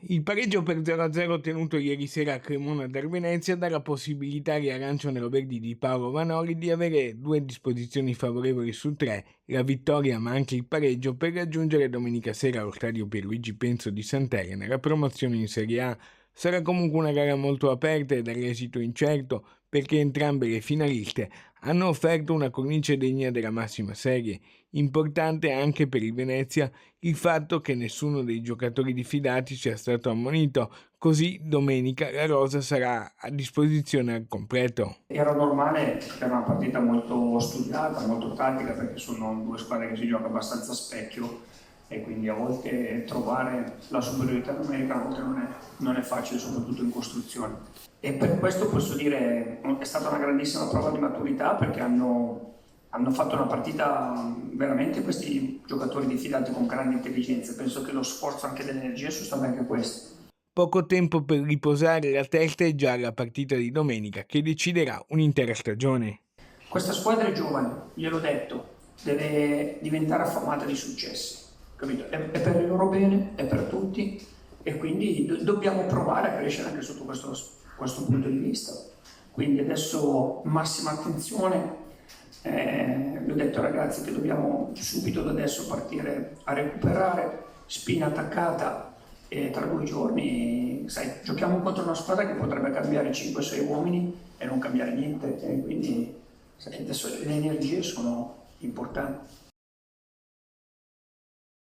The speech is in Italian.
Il pareggio per 0-0 ottenuto ieri sera a Cremona dal Venezia dà la possibilità agli arancio-neroverdi di Paolo Vanoli di avere 2 disposizioni favorevoli su 3, la vittoria ma anche il pareggio per raggiungere domenica sera allo stadio Pierluigi Penzo di Sant'Elena la promozione in Serie A. Sarà comunque una gara molto aperta e dall'esito incerto perché entrambe le finaliste hanno offerto una cornice degna della massima serie. Importante anche per il Venezia il fatto che nessuno dei giocatori diffidati sia stato ammonito, così domenica la rosa sarà a disposizione al completo. Era normale per una partita molto studiata, molto tattica, perché sono due squadre che si gioca abbastanza a specchio e quindi a volte trovare la superiorità numerica a volte non è facile, soprattutto in costruzione. E per questo posso dire è stata una grandissima prova di maturità, perché hanno fatto una partita veramente questi giocatori diffidati con grande intelligenza. Penso che lo sforzo anche delle energie sono state anche queste. Poco tempo per riposare la testa e già la partita di domenica che deciderà un'intera stagione. Questa squadra è giovane, gliel'ho detto, deve diventare affamata di successi, capito? È per il loro bene, è per tutti e quindi dobbiamo provare a crescere anche sotto questo punto di vista. Quindi adesso massima attenzione, vi ho detto ai ragazzi che dobbiamo subito da adesso partire a recuperare, spina attaccata e tra 2 giorni, sai, giochiamo contro una squadra che potrebbe cambiare 5-6 uomini e non cambiare niente e quindi adesso le energie sono importanti.